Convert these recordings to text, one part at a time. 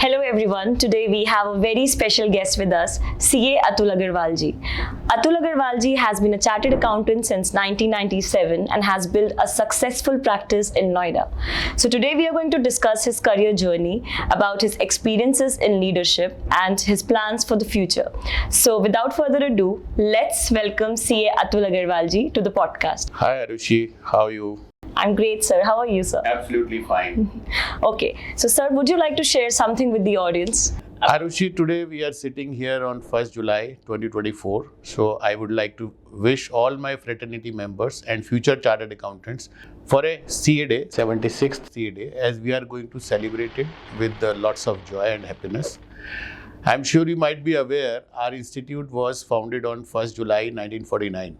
Hello everyone. Today we have a very special guest with us, CA Atul Agarwal ji. Atul Agarwal ji has been a chartered accountant since 1997 and has built a successful practice in Noida. So today we are going to discuss his career journey, about his experiences in leadership and his plans for the future. So without further ado, let's welcome CA Atul Agarwal ji to the podcast. Hi Arushi, how are you? I'm great, sir. How are you, sir? Absolutely fine. Okay. So, sir, would you like to share something with the audience? Arushi, today we are sitting here on 1st July 2024. So I would like to wish all my fraternity members and future chartered accountants for a CA Day, 76th CA Day, as we are going to celebrate it with lots of joy and happiness. I'm sure you might be aware our institute was founded on 1st July 1949.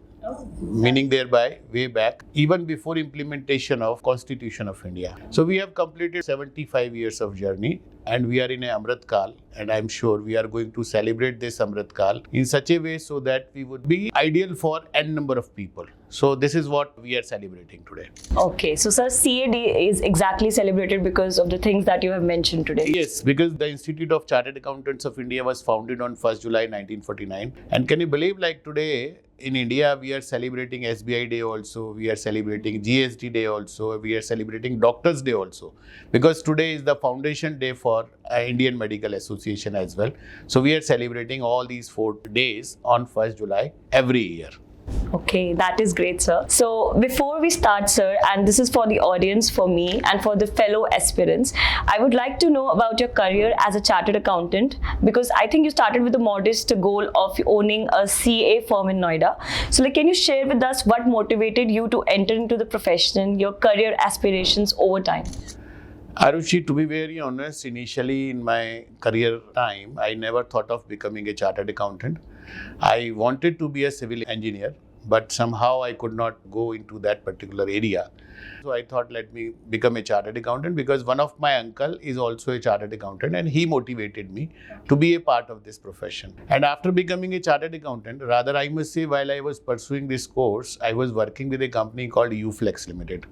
Meaning thereby way back, even before implementation of Constitution of India. So we have completed 75 years of journey and we are in a Amrit Kal, and I'm sure we are going to celebrate this Amrit Kal in such a way so that we would be ideal for n number of people. So this is what we are celebrating today. Okay, so sir, CAD is exactly celebrated because of the things that you have mentioned today. Yes, because the Institute of Chartered Accountants of India was founded on 1st July 1949. And can you believe, like today in India, we are celebrating SBI Day also, we are celebrating GST Day also, we are celebrating Doctors Day also. Because today is the foundation day for Indian Medical Association as well. So we are celebrating all these 4 days on 1st July every year. Okay, that is great, sir. So before we start, sir, and this is for the audience, for me, and for the fellow aspirants, I would like to know about your career as a chartered accountant, because I think you started with the modest goal of owning a CA firm in Noida. So can you share with us what motivated you to enter into the profession, your career aspirations over time? Arushi, to be very honest, initially in my career time, I never thought of becoming a chartered accountant. I wanted to be a civil engineer, but somehow I could not go into that particular area. So I thought, let me become a chartered accountant, because one of my uncle is also a chartered accountant and he motivated me to be a part of this profession. And after becoming a chartered accountant, rather I must say, while I was pursuing this course, I was working with a company called Uflex Limited.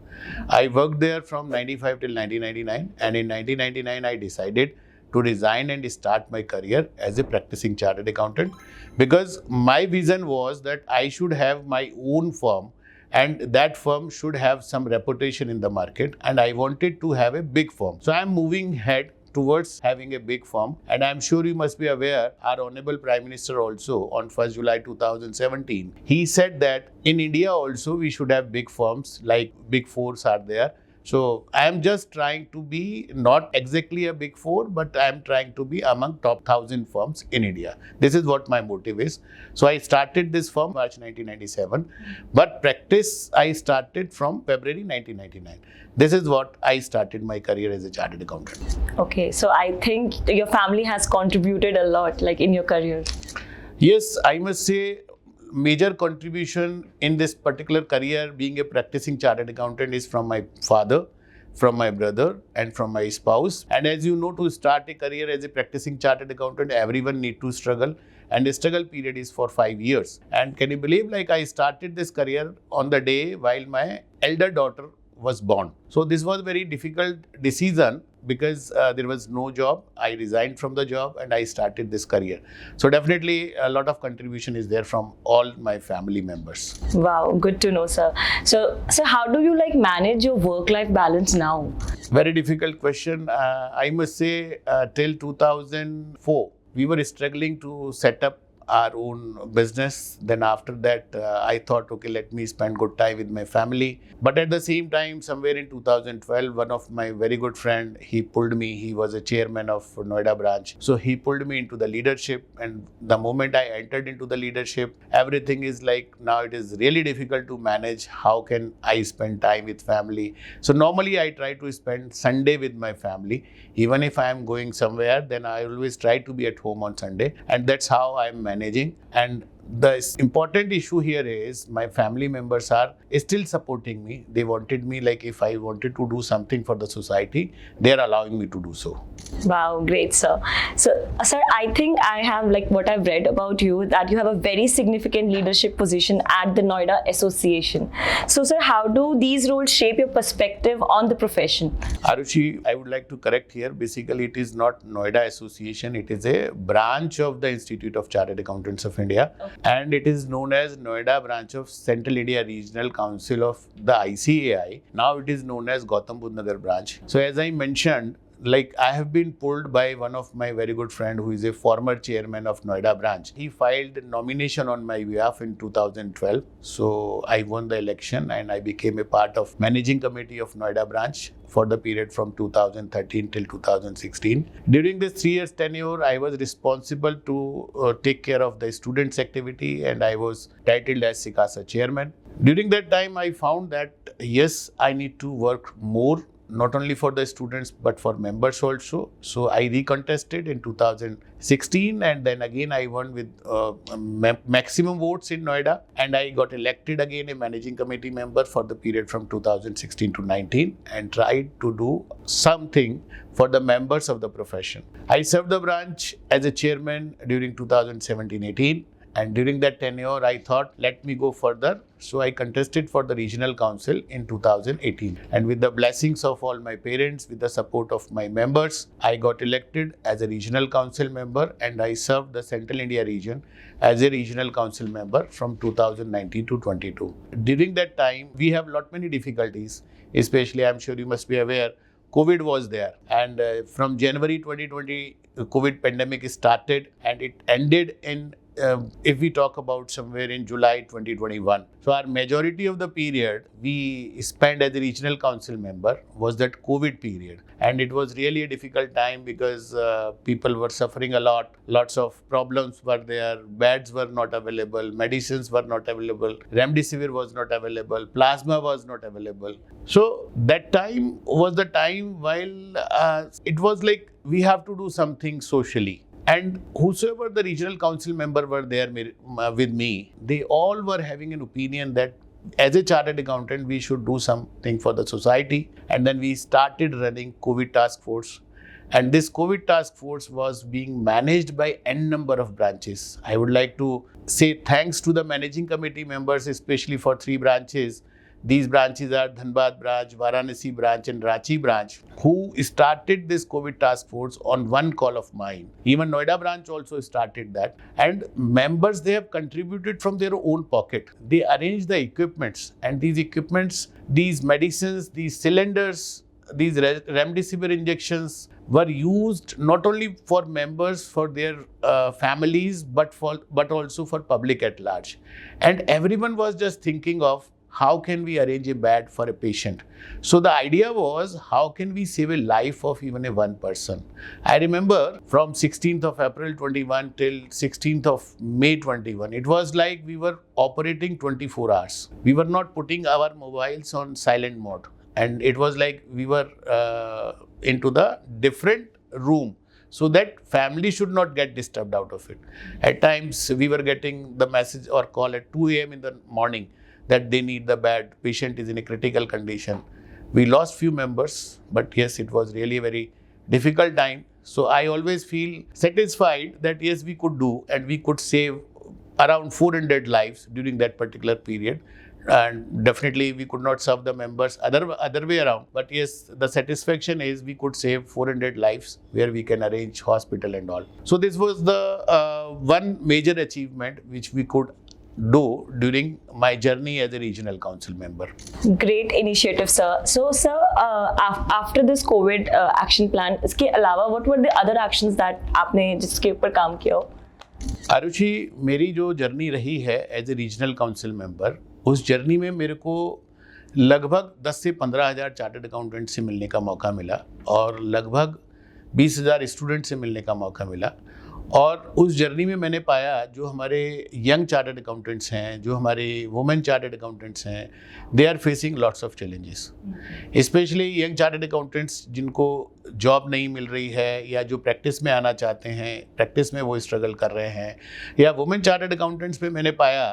I worked there from 95 till 1999, and in 1999 I decided to resign and start my career as a practicing chartered accountant, because my vision was that I should have my own firm and that firm should have some reputation in the market, and I wanted to have a big firm. So I am moving ahead towards having a big firm, and I'm sure you must be aware, our Honorable Prime Minister also on 1st July 2017, he said that in India also we should have big firms, like Big Fours are there. So I am just trying to be not exactly a Big Four, but I am trying to be among top 1,000 firms in India. This is what my motive is. So I started this firm March 1997, but practice I started from February 1999. This is what I started my career as a chartered accountant. Okay, so I think your family has contributed a lot, in your career. Yes, I must say, major contribution in this particular career being a practicing chartered accountant is from my father, from my brother, and from my spouse. And as you know, to start a career as a practicing chartered accountant, everyone need to struggle, and the struggle period is for 5 years. And can you believe, I started this career on the day while my elder daughter was born. So this was a very difficult decision, because there was no job. I resigned from the job and I started this career. So definitely a lot of contribution is there from all my family members. Wow, good to know, sir. So how do you manage your work-life balance now? Very difficult question. I must say till 2004, we were struggling to set up our own business. Then after that, I thought, okay, let me spend good time with my family. But at the same time, somewhere in 2012, one of my very good friend, he pulled me. He was a chairman of Noida branch. So he pulled me into the leadership. And the moment I entered into the leadership, everything is now it is really difficult to manage. How can I spend time with family? So normally I try to spend Sunday with my family. Even if I am going somewhere, then I always try to be at home on Sunday. And that's how I am managing. And the important issue here is my family members are still supporting me. They wanted me, like, if I wanted to do something for the society, they are allowing me to do so. Wow, great, sir. So, sir, I think I have, like, what I've read about you, that you have a very significant leadership position at the Noida Association. So, sir, how do these roles shape your perspective on the profession? Arushi, I would like to correct here. Basically, it is not Noida Association. It is a branch of the Institute of Chartered Accountants of India. Okay. And it is known as Noida branch of Central India Regional Council of the ICAI. Now it is known as Gautam Budh Nagar branch. So as I mentioned, like, I have been pulled by one of my very good friend who is a former chairman of Noida branch. He filed nomination on my behalf in 2012. So I won the election and I became a part of managing committee of Noida branch for the period from 2013 till 2016. During this 3 years tenure, I was responsible to take care of the students activity, and I was titled as SICASA chairman. During that time, I found that yes, I need to work more, not only for the students but for members also. So I recontested in 2016, and then again I won with maximum votes in Noida, and I got elected again a managing committee member for the period from 2016 to 19, and tried to do something for the members of the profession. I served the branch as a chairman during 2017-18. And during that tenure, I thought, let me go further. So I contested for the regional council in 2018. And with the blessings of all my parents, with the support of my members, I got elected as a regional council member, and I served the Central India region as a regional council member from 2019 to 22. During that time, we have many difficulties, especially, I'm sure you must be aware, COVID was there, and from January 2020, the COVID pandemic started, and it ended in if we talk about somewhere in July 2021. So our majority of the period we spent as a regional council member was that COVID period. And it was really a difficult time because people were suffering a lot. Lots of problems were there. Beds were not available. Medicines were not available. Remdesivir was not available. Plasma was not available. So that time was the time while it was like we have to do something socially. And whosoever the regional council member were there with me, they all were having an opinion that as a chartered accountant, we should do something for the society. And then we started running COVID task force. And this COVID task force was being managed by N number of branches. I would like to say thanks to the managing committee members, especially for 3 branches. These branches are Dhanbad branch, Varanasi branch and Ranchi branch, who started this COVID task force on one call of mine. Even Noida branch also started that. And members, they have contributed from their own pocket. They arranged the equipments, and these equipments, these medicines, these cylinders, these remdesivir injections were used not only for members, for their families, but also for public at large. And everyone was just thinking of how can we arrange a bed for a patient. So the idea was, how can we save a life of even a one person? I remember from 16th of April 21 till 16th of May 21, it was like we were operating 24 hours. We were not putting our mobiles on silent mode. And it was like we were into the different room, so that family should not get disturbed out of it. At times, we were getting the message or call at 2 a.m. in the morning that they need the bed, patient is in a critical condition. We lost few members, but yes, it was really a very difficult time. So I always feel satisfied that yes, we could do, and we could save around 400 lives during that particular period. And definitely we could not serve the members other way around. But yes, the satisfaction is we could save 400 lives where we can arrange hospital and all. So this was the one major achievement which we could do during my journey as a regional council member. Great initiative, sir. So, sir, after this COVID action plan, इसके अलावा what were the other actions that आपने जिसके ऊपर काम किया हो? आरुषि, मेरी जो जर्नी रही है as a regional council member, उस जर्नी में मेरे को लगभग 10 से 15 हज़ार चार्टर्ड अकाउंटेंट से मिलने का मौका मिला और लगभग 20,000 स्टूडेंट से मिलने का मौका मिला। और उस जर्नी में मैंने पाया जो हमारे यंग चार्टर्ड अकाउंटेंट्स हैं, जो हमारे वुमेन चार्टर्ड अकाउंटेंट्स हैं, they are facing lots of challenges. Specially young chartered accountants जिनको जॉब नहीं मिल रही है या जो प्रैक्टिस में आना चाहते हैं, प्रैक्टिस में वो स्ट्रगल कर रहे हैं, या वुमेन चार्टर्ड अकाउंटेंट्स में मैंने पाया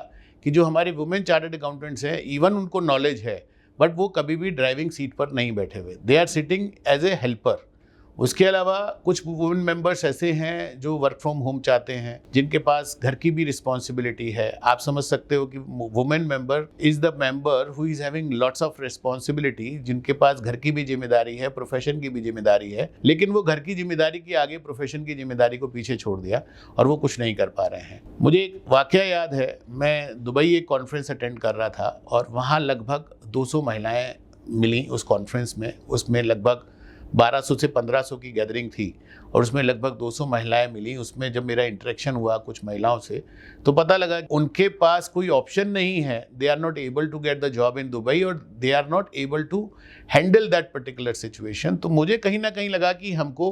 कि जो हमारे वुमेन चार्टर्ड अकाउंटेंट्स हैं, इवन उनको नॉलेज है बट वो कभी भी ड्राइविंग सीट पर नहीं बैठे हुए, they are sitting as a helper. उसके अलावा कुछ वुमेन मेंबर्स ऐसे हैं जो वर्क फ्रॉम होम चाहते हैं, जिनके पास घर की भी रिस्पॉन्सिबिलिटी है। आप समझ सकते हो कि women member is the member who is having lots of responsibility, जिनके पास घर की भी जिम्मेदारी है, प्रोफेशन की भी जिम्मेदारी है, लेकिन वो घर की जिम्मेदारी के आगे प्रोफेशन की जिम्मेदारी को पीछे छोड़ दिया और वो कुछ नहीं कर पा रहे हैं। मुझे एक वाकया याद है, मैं दुबई एक कॉन्फ्रेंस अटेंड कर रहा था और वहाँ लगभग 200 महिलाएं मिली उस कॉन्फ्रेंस में। उसमें लगभग 1200 से 1500 की गैदरिंग थी और उसमें लगभग 200 महिलाएं मिली। उसमें जब मेरा इंटरेक्शन हुआ कुछ महिलाओं से तो पता लगा उनके पास कोई ऑप्शन नहीं है, they are not able to get the job in Dubai और they are not able to handle that particular situation. तो मुझे कहीं ना कहीं लगा कि हमको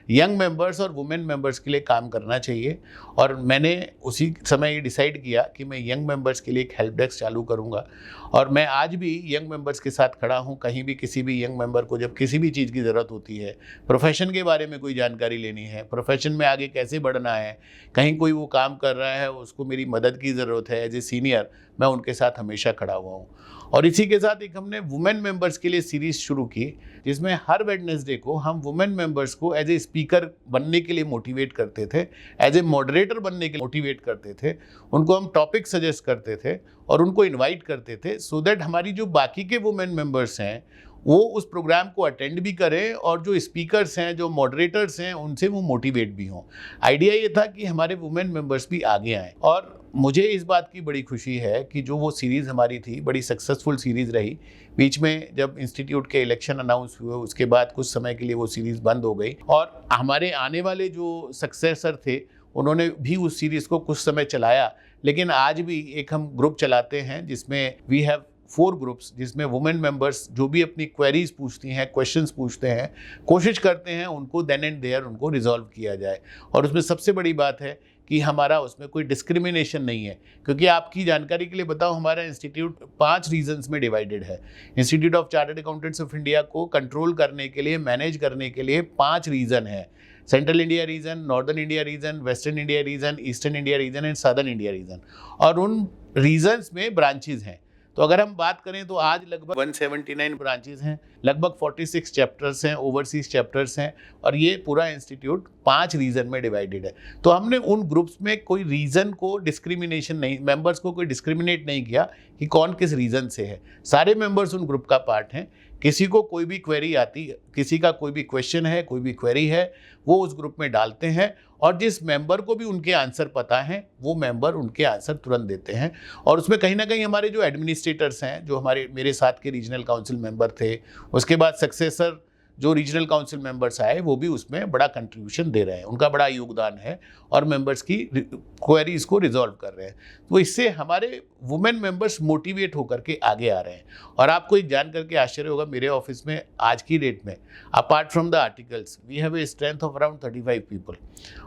यंग मेंबर्स और वुमेन मेंबर्स के लिए काम करना चाहिए और मैंने उसी समय ये डिसाइड किया कि मैं यंग मेंबर्स के लिए एक हेल्प डेस्क चालू करूँगा। और मैं आज भी यंग मेंबर्स के साथ खड़ा हूँ। कहीं भी किसी भी यंग मेंबर को जब किसी भी चीज़ की ज़रूरत होती है, प्रोफेशन के बारे में कोई जानकारी लेनी है, प्रोफेशन में आगे कैसे बढ़ना है, कहीं कोई वो काम कर रहा है उसको मेरी मदद की ज़रूरत है, एज ए सीनियर मैं उनके साथ हमेशा खड़ा हुआ हूँ। और इसी के साथ एक हमने वुमेन मेंबर्स के लिए सीरीज़ शुरू की, जिसमें हर वेडनेसडे को हम वुमेन मेंबर्स को एज ए स्पीकर बनने के लिए मोटिवेट करते थे, एज ए मॉडरेटर बनने के लिए मोटिवेट करते थे, उनको हम टॉपिक सजेस्ट करते थे और उनको इनवाइट करते थे, सो दैट हमारी जो बाकी के वुमेन मेंबर्स हैं वो उस प्रोग्राम को अटेंड भी करें और जो स्पीकर्स हैं, जो मॉडरेटर्स हैं, उनसे वो मोटिवेट भी हों। आइडिया ये था कि हमारे वुमेन मेंबर्स भी आगे आएँ। और मुझे इस बात की बड़ी खुशी है कि जो वो सीरीज़ हमारी थी बड़ी सक्सेसफुल सीरीज़ रही। बीच में जब इंस्टीट्यूट के इलेक्शन अनाउंस हुए उसके बाद कुछ समय के लिए वो सीरीज़ बंद हो गई और हमारे आने वाले जो सक्सेसर थे उन्होंने भी उस सीरीज़ को कुछ समय चलाया। लेकिन आज भी एक हम ग्रुप चलाते हैं जिसमें वी हैव 4 ग्रुप्स, जिसमें वुमेन मेंबर्स जो भी अपनी क्वेरीज पूछती हैं, क्वेश्चंस पूछते हैं, कोशिश करते हैं उनको देन एंड देयर उनको रिजॉल्व किया जाए। और उसमें सबसे बड़ी बात है कि हमारा उसमें कोई डिस्क्रिमिनेशन नहीं है, क्योंकि आपकी जानकारी के लिए बताऊं, हमारा इंस्टीट्यूट 5 रीजन्स में डिवाइडेड है। Institute of chartered accountants of India को कंट्रोल करने के लिए, मैनेज करने के लिए 5 रीजन है। Central India region, northern India region, western India region, eastern India region and southern India region. और उन रीजन्स में ब्रांचेज हैं। तो अगर हम बात करें तो आज लगभग 179 ब्रांचेज हैं, लगभग 46 चैप्टर्स हैं, ओवरसीज चैप्टर्स हैं और ये पूरा इंस्टीट्यूट 5 रीजन में डिवाइडेड है। तो हमने उन ग्रुप्स में कोई रीजन को डिस्क्रिमिनेशन नहीं, मेंबर्स को कोई डिस्क्रिमिनेट नहीं किया कि कौन किस रीजन से है। सारे मेंबर्स उन ग्रुप का पार्ट हैं। किसी को कोई भी क्वेरी आती है, किसी का कोई भी क्वेश्चन है, कोई भी क्वेरी है, वो उस ग्रुप में डालते हैं और जिस मेंबर को भी उनके आंसर पता है वो मेंबर उनके आंसर तुरंत देते हैं। और उसमें कहीं ना कहीं हमारे जो एडमिनिस्ट्रेटर्स हैं, जो मेरे साथ के रीजनल काउंसिल मेंबर थे, उसके बाद सक्सेसर जो रीजनल काउंसिल मेंबर्स आए, वो भी उसमें बड़ा कंट्रीब्यूशन दे रहे हैं, उनका बड़ा योगदान है और मेंबर्स की क्वेरीज को रिजॉल्व कर रहे हैं। तो इससे हमारे वुमेन मेंबर्स मोटिवेट होकर के आगे आ रहे हैं। और आपको एक जान करके आश्चर्य होगा, मेरे ऑफिस में आज की डेट में apart from the articles we have a strength of around 35 people.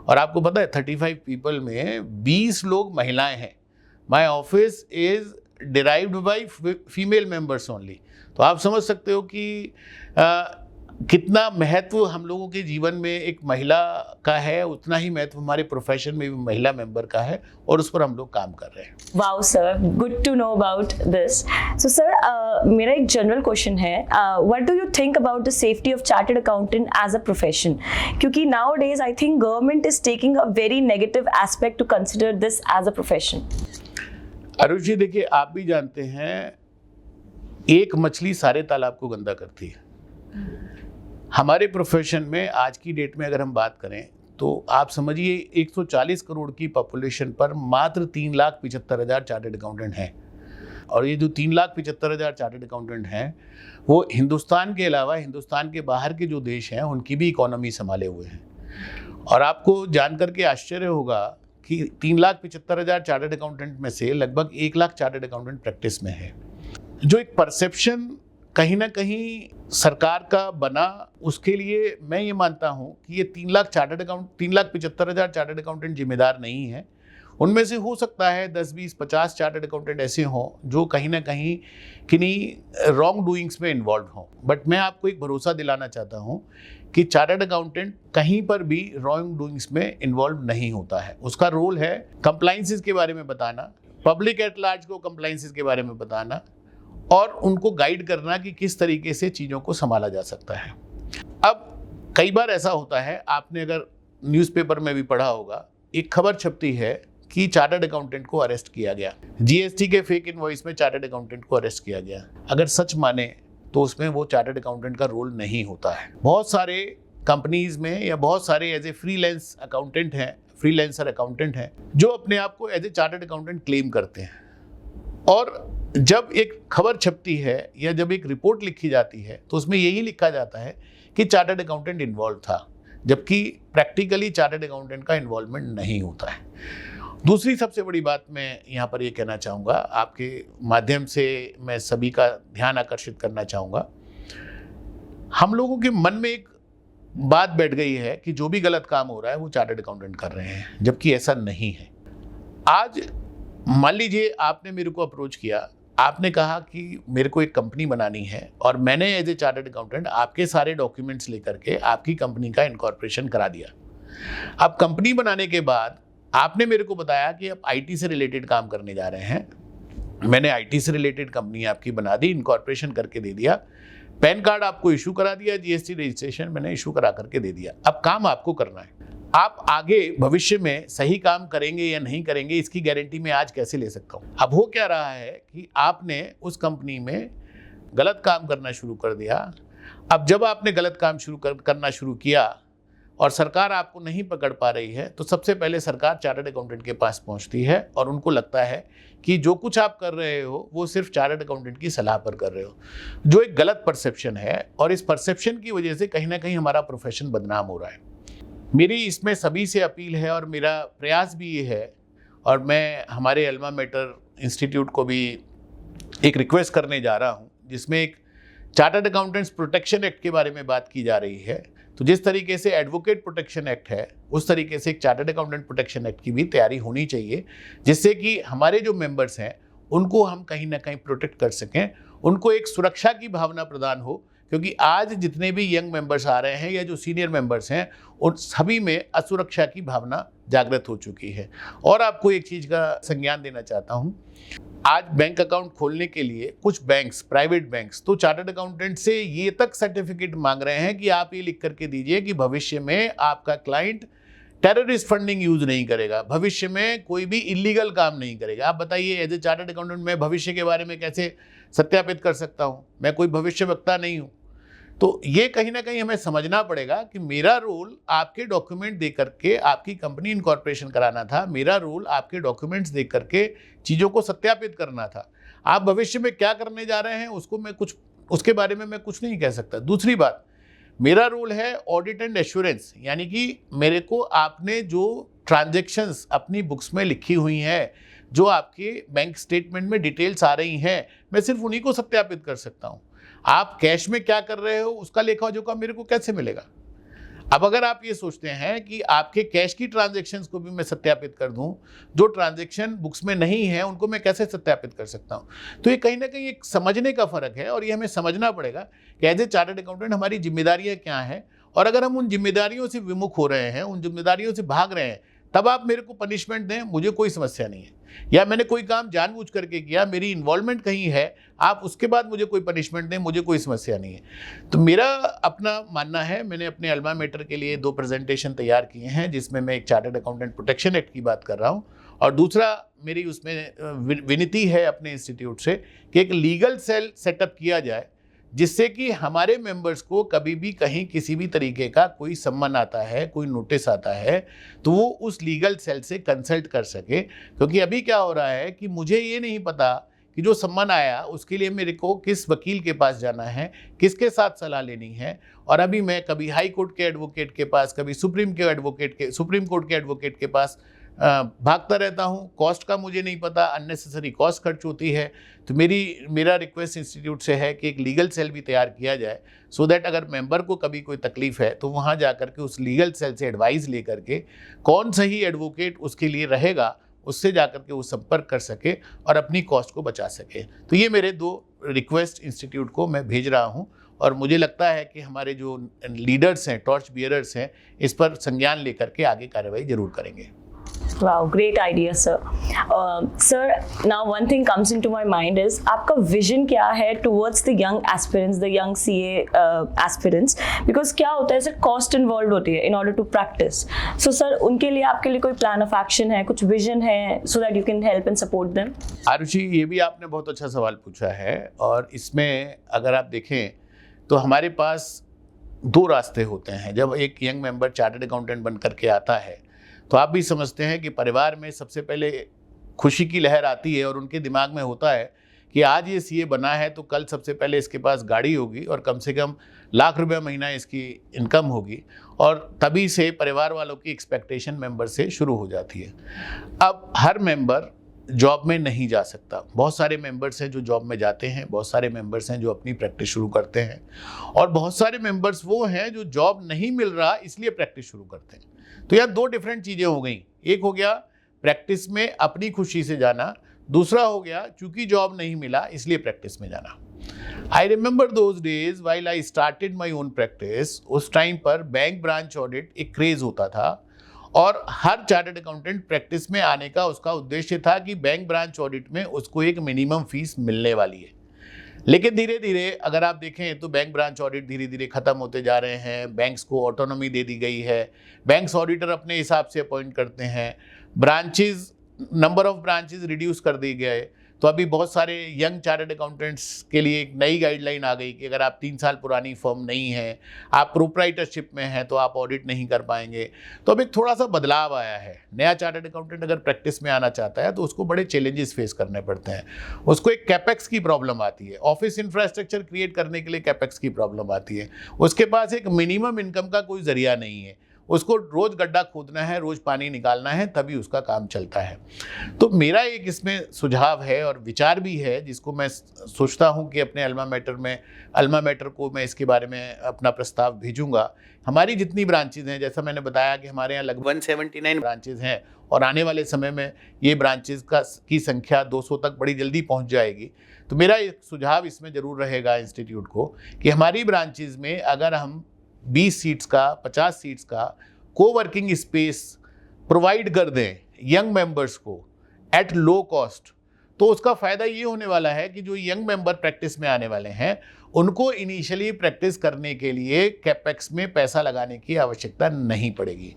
और आपको पता है 35 पीपल में 20 लोग महिलाएं हैं। My office is derived by female members only. तो आप समझ सकते हो कि कितना महत्व हम लोगों के जीवन में एक महिला का है, उतना ही महत्व हमारे प्रोफेशन में भी महिला मेंबर का है और उस पर हम लोग काम कर रहे हैं। Wow sir, good to know about this. So sir, मेरा एक जनरल क्वेश्चन है, what do you think about the safety of chartered accountant as a profession? क्योंकि nowadays I think government is taking a very negative aspect to consider this as a profession. Arun ji, देखिए, आप भी जानते हैं एक मछली सारे तालाब को गंदा करती है। हमारे प्रोफेशन में आज की डेट में अगर हम बात करें तो आप समझिए 140 करोड़ की पॉपुलेशन पर मात्र 3,75,000 चार्टर्ड अकाउंटेंट हैं। और ये जो 3,75,000 चार्टर्ड अकाउंटेंट हैं वो हिंदुस्तान के अलावा हिंदुस्तान के बाहर के जो देश हैं उनकी भी इकोनॉमी संभाले हुए हैं। और आपको जानकर के आश्चर्य होगा कि 3,75,000 चार्टर्ड अकाउंटेंट में से लगभग 1 लाख चार्टर्ड अकाउंटेंट प्रैक्टिस में है। जो एक परसेप्शन कहीं ना कहीं सरकार का बना, उसके लिए मैं ये मानता हूँ कि ये 3,75,000 चार्टर्ड अकाउंटेंट जिम्मेदार नहीं है। उनमें से हो सकता है 10, 20, 50 चार्टर्ड अकाउंटेंट ऐसे हों जो कहीं ना कहीं किन्हीं रॉन्ग डूइंग्स में इन्वॉल्व हों। बट मैं आपको एक भरोसा दिलाना चाहता हूँ कि चार्टर्ड अकाउंटेंट कहीं पर भी रॉन्ग डूइंग्स में इन्वॉल्व नहीं होता है। उसका रोल है कंप्लाइंसेस के बारे में बताना, पब्लिक एट लार्ज को कंप्लाइंसेस के बारे में बताना और उनको गाइड करना कि किस तरीके से चीज़ों को संभाला जा सकता है। अब कई बार ऐसा होता है, आपने अगर न्यूज़पेपर में भी पढ़ा होगा, एक खबर छपती है कि चार्टर्ड अकाउंटेंट को अरेस्ट किया गया, जीएसटी के फेक इनवॉइस में चार्टर्ड अकाउंटेंट को अरेस्ट किया गया। अगर सच माने तो उसमें वो चार्टर्ड अकाउंटेंट का रोल नहीं होता है। बहुत सारे कंपनीज में या बहुत सारे एज ए फ्रीलांस अकाउंटेंट हैं, फ्रीलांसर अकाउंटेंट हैं जो अपने आप को as a chartered accountant claim करते हैं। और जब एक खबर छपती है या जब एक रिपोर्ट लिखी जाती है तो उसमें यही लिखा जाता है कि चार्टर्ड अकाउंटेंट इन्वॉल्व था, जबकि प्रैक्टिकली चार्टर्ड अकाउंटेंट का इन्वॉल्वमेंट नहीं होता है। दूसरी सबसे बड़ी बात मैं यहाँ पर ये कहना चाहूँगा, आपके माध्यम से मैं सभी का ध्यान आकर्षित करना चाहूँगा। हम लोगों के मन में एक बात बैठ गई है कि जो भी गलत काम हो रहा है वो चार्टर्ड अकाउंटेंट कर रहे हैं, जबकि ऐसा नहीं है। आज मान लीजिए आपने मेरे को अप्रोच किया, आपने कहा कि मेरे को एक कंपनी बनानी है और मैंने एज ए चार्टर्ड अकाउंटेंट आपके सारे डॉक्यूमेंट्स लेकर के आपकी कंपनी का इनकॉर्पोरेशन करा दिया। अब कंपनी बनाने के बाद आपने मेरे को बताया कि आप आईटी से रिलेटेड काम करने जा रहे हैं। मैंने आईटी से रिलेटेड कंपनी आपकी बना दी, इनकॉर्पोरेशन करके दे दिया, पैन कार्ड आपको इशू करा दिया, जीएसटी रजिस्ट्रेशन मैंने इशू करा करके दे दिया। अब काम आपको करना है। आप आगे भविष्य में सही काम करेंगे या नहीं करेंगे इसकी गारंटी मैं आज कैसे ले सकता हूँ। अब हो क्या रहा है कि आपने उस कंपनी में गलत काम करना शुरू कर दिया। अब जब आपने गलत काम करना शुरू किया और सरकार आपको नहीं पकड़ पा रही है तो सबसे पहले सरकार चार्टर्ड अकाउंटेंट के पास पहुंचती है और उनको लगता है कि जो कुछ आप कर रहे हो वो सिर्फ चार्टर्ड अकाउंटेंट की सलाह पर कर रहे हो, जो एक गलत परसेप्शन है। और इस परसेप्शन की वजह से कहीं ना कहीं हमारा प्रोफेशन बदनाम हो रहा है। मेरी इसमें सभी से अपील है और मेरा प्रयास भी ये है, और मैं हमारे अल्मा मैटर इंस्टीट्यूट को भी एक रिक्वेस्ट करने जा रहा हूँ जिसमें एक चार्टर्ड अकाउंटेंट्स प्रोटेक्शन एक्ट के बारे में बात की जा रही है। तो जिस तरीके से एडवोकेट प्रोटेक्शन एक्ट है उस तरीके से एक चार्टर्ड अकाउंटेंट प्रोटेक्शन एक्ट की भी तैयारी होनी चाहिए, जिससे कि हमारे जो मेंबर्स हैं उनको हम कहीं ना कहीं प्रोटेक्ट कर सकें, उनको एक सुरक्षा की भावना प्रदान हो। क्योंकि आज जितने भी यंग मेंबर्स आ रहे हैं या जो सीनियर मेंबर्स हैं उन सभी में असुरक्षा की भावना जागृत हो चुकी है। और आपको एक चीज़ का संज्ञान देना चाहता हूँ, आज बैंक अकाउंट खोलने के लिए कुछ बैंक्स, प्राइवेट बैंक्स तो चार्टर्ड अकाउंटेंट से ये तक सर्टिफिकेट मांग रहे हैं कि आप ये लिख करके दीजिए कि भविष्य में आपका क्लाइंट टेररिस्ट फंडिंग यूज नहीं करेगा, भविष्य में कोई भी इलीगल काम नहीं करेगा। आप बताइए एज ए चार्टर्ड अकाउंटेंट मैं भविष्य के बारे में कैसे सत्यापित कर सकता हूँ? मैं कोई भविष्यवक्ता नहीं हूँ। तो ये कहीं ना कहीं हमें समझना पड़ेगा कि मेरा रोल आपके डॉक्यूमेंट दे करके आपकी कंपनी इनकॉर्पोरेशन कराना था, मेरा रोल आपके डॉक्यूमेंट्स दे करके चीज़ों को सत्यापित करना था। आप भविष्य में क्या करने जा रहे हैं उसके बारे में मैं कुछ नहीं कह सकता। दूसरी बात, मेरा रोल है ऑडिट एंड एश्योरेंस, यानी कि मेरे को आपने जो ट्रांजैक्शंस अपनी बुक्स में लिखी हुई हैं, जो आपके बैंक स्टेटमेंट में डिटेल्स आ रही हैं, मैं सिर्फ उन्हीं को सत्यापित कर सकता हूँ। आप कैश में क्या कर रहे हो उसका लेखा जोखा मेरे को कैसे मिलेगा? अब अगर आप ये सोचते हैं कि आपके कैश की ट्रांजैक्शंस को भी मैं सत्यापित कर दूं, जो ट्रांजैक्शन बुक्स में नहीं है उनको मैं कैसे सत्यापित कर सकता हूं? तो ये कहीं ना कहीं एक समझने का फर्क है और ये हमें समझना पड़ेगा कि एज ए चार्टर्ड अकाउंटेंट हमारी जिम्मेदारियां क्या हैं। और अगर हम उन जिम्मेदारियों से विमुख हो रहे हैं, उन जिम्मेदारियों से भाग रहे हैं, तब आप मेरे को पनिशमेंट दें, मुझे कोई समस्या नहीं है। या मैंने कोई काम जानबूझ करके किया, मेरी इन्वॉल्वमेंट कहीं है, आप उसके बाद मुझे कोई पनिशमेंट दें, मुझे कोई समस्या नहीं है। तो मेरा अपना मानना है, मैंने अपने अल्मा मैटर के लिए 2 प्रेजेंटेशन तैयार किए हैं, जिसमें मैं एक चार्टर्ड अकाउंटेंट प्रोटेक्शन एक्ट की बात कर रहा हूँ और दूसरा मेरी उसमें विनती है अपने इंस्टीट्यूट से कि एक लीगल सेल सेटअप किया जाए, जिससे कि हमारे मेंबर्स को कभी भी कहीं किसी भी तरीके का कोई सम्मन आता है, कोई नोटिस आता है, तो वो उस लीगल सेल से कंसल्ट कर सके। क्योंकि अभी क्या हो रहा है कि मुझे ये नहीं पता कि जो सम्मन आया उसके लिए मेरे को किस वकील के पास जाना है, किसके साथ सलाह लेनी है। और अभी मैं कभी हाई कोर्ट के एडवोकेट के पास, कभी सुप्रीम कोर्ट के एडवोकेट के पास भागता रहता हूँ, कॉस्ट का मुझे नहीं पता, अननेसेसरी कॉस्ट खर्च होती है। तो मेरा रिक्वेस्ट इंस्टीट्यूट से है कि एक लीगल सेल भी तैयार किया जाए, सो दैट अगर मेंबर को कभी कोई तकलीफ है तो वहाँ जा कर के उस लीगल सेल से एडवाइस ले करके कौन सही एडवोकेट उसके लिए रहेगा, उससे जा कर के वो संपर्क कर सके और अपनी कॉस्ट को बचा सके। तो ये मेरे 2 रिक्वेस्ट इंस्टीट्यूट को मैं भेज रहा हूँ, और मुझे लगता है कि हमारे जो लीडर्स हैं, टॉर्च बियरर्स हैं, इस पर संज्ञान लेकर के आगे कार्रवाई जरूर करेंगे। Wow, great idea, sir. Sir, now one thing comes into my mind is आपका vision क्या है towards the young aspirants, the young CA aspirants? Because क्या होता है, सर cost involved होती है in order to practice. So sir, उनके लिए आपके लिए कोई plan of action है, कुछ vision है, so that you can help and support them? Arushi, ये भी आपने बहुत अच्छा सवाल पूछा है, और इसमें अगर आप देखें तो हमारे पास 2 रास्ते होते हैं। जब एक यंग मेंबर चार्टर्ड अकाउंटेंट बन करके आता है तो आप भी समझते हैं कि परिवार में सबसे पहले खुशी की लहर आती है, और उनके दिमाग में होता है कि आज ये सीए बना है तो कल सबसे पहले इसके पास गाड़ी होगी और कम से कम लाख रुपया महीना इसकी इनकम होगी, और तभी से परिवार वालों की एक्सपेक्टेशन मेंबर से शुरू हो जाती है। अब हर मेंबर जॉब में नहीं जा सकता। बहुत सारे मेंबर्स हैं जो जॉब में जाते हैं, बहुत सारे मेंबर्स हैं जो अपनी प्रैक्टिस शुरू करते हैं, और बहुत सारे मेंबर्स वो हैं जो जॉब नहीं मिल रहा इसलिए प्रैक्टिस शुरू करते हैं। तो यार 2 डिफरेंट चीज़ें हो गई। एक हो गया प्रैक्टिस में अपनी खुशी से जाना, दूसरा हो गया चूंकि जॉब नहीं मिला इसलिए प्रैक्टिस में जाना। I remember those days while I started my own practice. उस टाइम पर बैंक ब्रांच ऑडिट एक क्रेज होता था, और हर चार्टर्ड अकाउंटेंट प्रैक्टिस में आने का उसका उद्देश्य था कि बैंक ब्रांच ऑडिट में उसको एक मिनिमम फीस मिलने वाली है। लेकिन धीरे धीरे अगर आप देखें तो बैंक ब्रांच ऑडिट धीरे धीरे खत्म होते जा रहे हैं, बैंक्स को ऑटोनॉमी दे दी गई है, बैंक्स ऑडिटर अपने हिसाब से अपॉइंट करते हैं, branches, number of branches reduce कर दिए गए। तो अभी बहुत सारे यंग चार्टर्ड अकाउंटेंट्स के लिए एक नई गाइडलाइन आ गई कि अगर आप 3 साल पुरानी फर्म नहीं है, आप प्रोप्राइटरशिप में हैं, तो आप ऑडिट नहीं कर पाएंगे। तो अब एक थोड़ा सा बदलाव आया है। नया चार्टर्ड अकाउंटेंट अगर प्रैक्टिस में आना चाहता है तो उसको बड़े चैलेंजेस फेस करने पड़ते हैं। उसको एक कैपेक्स की प्रॉब्लम आती है, ऑफिस इंफ्रास्ट्रक्चर क्रिएट करने के लिए कैपेक्स की प्रॉब्लम आती है, उसके पास एक मिनिमम इनकम का कोई जरिया नहीं है, उसको रोज गड्ढा खोदना है, रोज पानी निकालना है, तभी उसका काम चलता है। तो मेरा एक इसमें सुझाव है और विचार भी है, जिसको मैं सोचता हूं कि अपने अल्मा मैटर को मैं इसके बारे में अपना प्रस्ताव भेजूंगा। हमारी जितनी ब्रांचेज हैं, जैसा मैंने बताया कि हमारे यहाँ लगभग 179 ब्रांचेज हैं, और आने वाले समय में ये ब्रांचेज की संख्या 200 तक बड़ी जल्दी पहुँच जाएगी। तो मेरा एक सुझाव इसमें ज़रूर रहेगा इंस्टीट्यूट को कि हमारी ब्रांचेज में अगर हम 20 सीट्स का, 50 सीट्स का कोवर्किंग स्पेस प्रोवाइड कर दें यंग मेंबर्स को एट लो कॉस्ट, तो उसका फ़ायदा ये होने वाला है कि जो यंग मेंबर प्रैक्टिस में आने वाले हैं उनको इनिशियली प्रैक्टिस करने के लिए कैपेक्स में पैसा लगाने की आवश्यकता नहीं पड़ेगी,